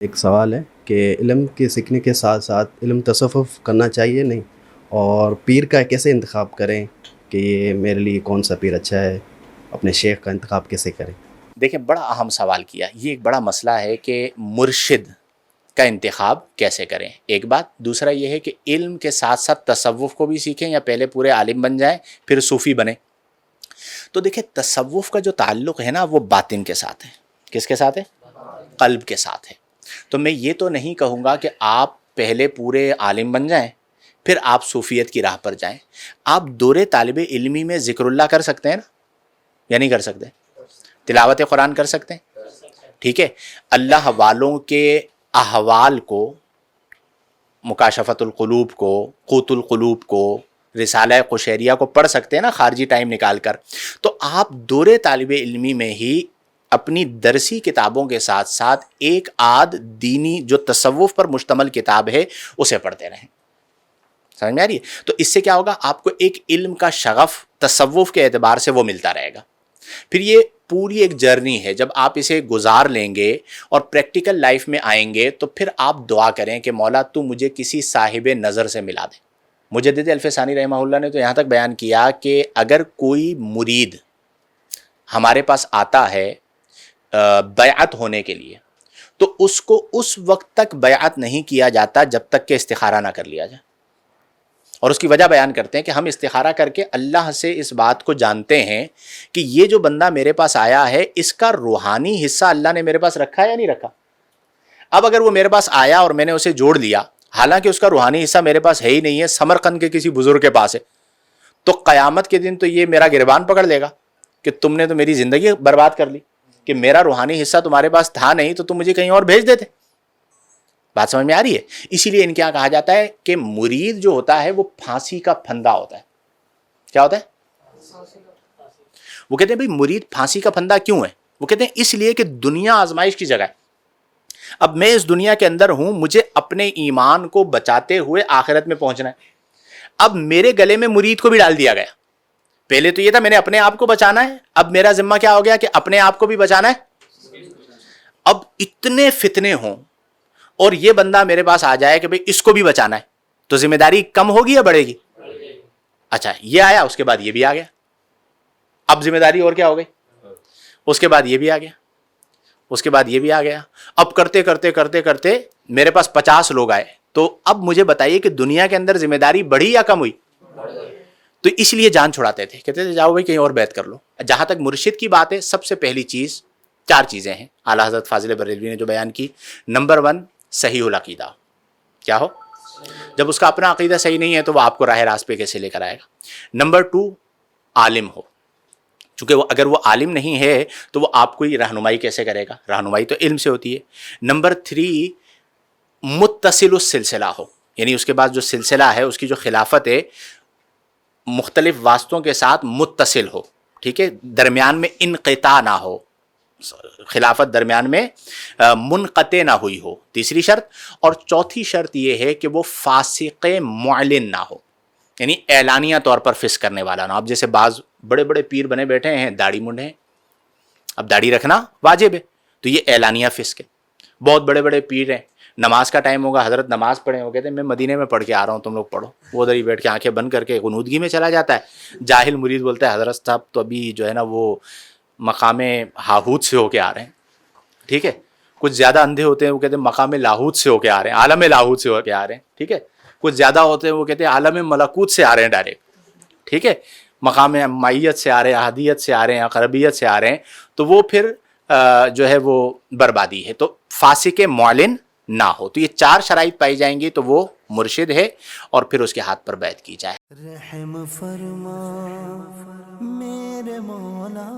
ایک سوال ہے کہ علم کے سیکھنے کے ساتھ ساتھ علم تصوف کرنا چاہیے نہیں، اور پیر کا کیسے انتخاب کریں کہ یہ میرے لیے کون سا پیر اچھا ہے، اپنے شیخ کا انتخاب کیسے کریں؟ دیکھیں، بڑا اہم سوال کیا. یہ ایک بڑا مسئلہ ہے کہ مرشد کا انتخاب کیسے کریں. ایک بات. دوسرا یہ ہے کہ علم کے ساتھ ساتھ تصوف کو بھی سیکھیں یا پہلے پورے عالم بن جائیں پھر صوفی بنیں. تو دیکھیں، تصوف کا جو تعلق ہے نا وہ باطن کے ساتھ ہے. کس کے ساتھ ہے؟ قلب کے ساتھ ہے. تو میں یہ تو نہیں کہوں گا کہ آپ پہلے پورے عالم بن جائیں پھر آپ صوفیت کی راہ پر جائیں. آپ دورے طالب علمی میں ذکر اللہ کر سکتے ہیں نا، یا نہیں کر سکتے؟ تلاوت قرآن کر سکتے ہیں. ٹھیک ہے. اللہ والوں کے احوال کو، مکاشفت القلوب کو، قوت القلوب کو، رسالہ قشیریہ کو پڑھ سکتے ہیں نا خارجی ٹائم نکال کر. تو آپ دورے طالب علمی میں ہی اپنی درسی کتابوں کے ساتھ ساتھ ایک آدھ دینی جو تصوف پر مشتمل کتاب ہے اسے پڑھتے رہیں. سمجھ میں آ رہی ہے؟ تو اس سے کیا ہوگا، آپ کو ایک علم کا شغف تصوف کے اعتبار سے وہ ملتا رہے گا. پھر یہ پوری ایک جرنی ہے. جب آپ اسے گزار لیں گے اور پریکٹیکل لائف میں آئیں گے تو پھر آپ دعا کریں کہ مولا تو مجھے کسی صاحب نظر سے ملا دے. مجدد الفسانی رحمہ اللہ نے تو یہاں تک بیان کیا کہ اگر کوئی مرید ہمارے پاس آتا ہے بیعت ہونے کے لیے تو اس کو اس وقت تک بیعت نہیں کیا جاتا جب تک کہ استخارہ نہ کر لیا جائے. اور اس کی وجہ بیان کرتے ہیں کہ ہم استخارہ کر کے اللہ سے اس بات کو جانتے ہیں کہ یہ جو بندہ میرے پاس آیا ہے اس کا روحانی حصہ اللہ نے میرے پاس رکھا ہے یا نہیں رکھا. اب اگر وہ میرے پاس آیا اور میں نے اسے جوڑ لیا، حالانکہ اس کا روحانی حصہ میرے پاس ہے ہی نہیں ہے، سمرقند کے کسی بزرگ کے پاس ہے، تو قیامت کے دن تو یہ میرا گریبان پکڑ لے گا کہ تم نے تو میری زندگی برباد کر لی، کہ میرا روحانی حصہ تمہارے پاس تھا نہیں تو تم مجھے کہیں اور بھیج دیتے. بات سمجھ میں آ رہی ہے؟ اسی لیے ان کیا کہا جاتا ہے کہ مرید جو ہوتا ہے وہ پھانسی کا پھندا ہوتا ہے. کیا ہوتا ہے؟ وہ کہتے ہیں بھئی مرید پھانسی کا پھندا کیوں ہے؟ وہ کہتے ہیں اس لیے کہ دنیا آزمائش کی جگہ ہے. اب میں اس دنیا کے اندر ہوں، مجھے اپنے ایمان کو بچاتے ہوئے آخرت میں پہنچنا ہے. اب میرے گلے میں مرید کو بھی ڈال دیا گیا. پہلے تو یہ تھا میں نے اپنے آپ کو بچانا ہے، اب میرا ذمہ کیا ہو گیا کہ اپنے آپ کو بھی بچانا ہے. اب اتنے فتنے ہوں اور یہ بندہ میرے پاس آ جائے کہ بھئی اس کو بھی بچانا ہے، تو ذمہ داری کم ہوگی یا بڑھے گی؟ اچھا، یہ آیا، اس کے بعد یہ بھی آ گیا. اب ذمہ داری اور کیا ہو گئی؟ اس کے بعد یہ بھی آ گیا، اس کے بعد یہ بھی آ گیا. اب کرتے کرتے کرتے کرتے میرے پاس 50 لوگ آئے. تو اب مجھے بتائیے کہ دنیا کے اندر ذمہ داری بڑھی یا کم ہوئی؟ تو اس لیے جان چھڑاتے تھے، کہتے تھے جاؤ بھائی کہیں اور بیعت کر لو. جہاں تک مرشد کی بات ہے، سب سے پہلی چیز 4 چیزیں ہیں اعلیٰ حضرت فاضل بریلوی نے جو بیان کی. نمبر 1، صحیح العقیدہ. کیا ہو؟ جب اس کا اپنا عقیدہ صحیح نہیں ہے تو وہ آپ کو راہ راست پہ کیسے لے کر آئے گا. نمبر 2، عالم ہو. چونکہ وہ اگر وہ عالم نہیں ہے تو وہ آپ کو رہنمائی کیسے کرے گا؟ رہنمائی تو علم سے ہوتی ہے. نمبر 3، متصل السلسلہ ہو، یعنی اس کے بعد جو سلسلہ ہے اس کی جو خلافت ہے مختلف واسطوں کے ساتھ متصل ہو. ٹھیک ہے، درمیان میں انقطاع نہ ہو، خلافت درمیان میں منقطع نہ ہوئی ہو، تیسری شرط. اور چوتھی شرط یہ ہے کہ وہ فاسق معلن نہ ہو، یعنی اعلانیہ طور پر فسق کرنے والا نہ ہو. اب جیسے بعض بڑے بڑے پیر بنے بیٹھے ہیں، داڑھی منڈے ہیں، اب داڑھی رکھنا واجب ہے تو یہ اعلانیہ فسق ہے. بہت بڑے بڑے پیر ہیں، نماز کا ٹائم ہوگا، حضرت نماز پڑھیں، وہ کہتے ہیں میں مدینے میں پڑھ کے آ رہا ہوں، تم لوگ پڑھو. وہ ادھر ہی بیٹھ کے آنکھیں بند کر کے غنودگی میں چلا جاتا ہے. جاہل مرید بولتا ہے حضرت صاحب تو ابھی جو ہے نا وہ مقام ہاہوت سے ہو کے آ رہے ہیں. ٹھیک ہے. کچھ زیادہ اندھے ہوتے ہیں وہ کہتے ہیں مقام لاہوت سے ہو کے آ رہے ہیں، عالم لاہوت سے ہو کے آ رہے ہیں. ٹھیک ہے. کچھ زیادہ ہوتے ہیں وہ کہتے ہیں عالم ملکوت سے آ رہے ہیں ڈائریکٹ. ٹھیک ہے. مقام مائیت سے آ رہے ہیں، احدیت سے آ رہے ہیں، اقربیت سے آ رہے ہیں، تو وہ پھر جو ہے وہ بربادی ہے. تو فاسق معلن نہ ہو. تو یہ 4 شرائط پائی جائیں گی تو وہ مرشد ہے، اور پھر اس کے ہاتھ پر بیعت کی جائے. رحم فرما میرے مولا.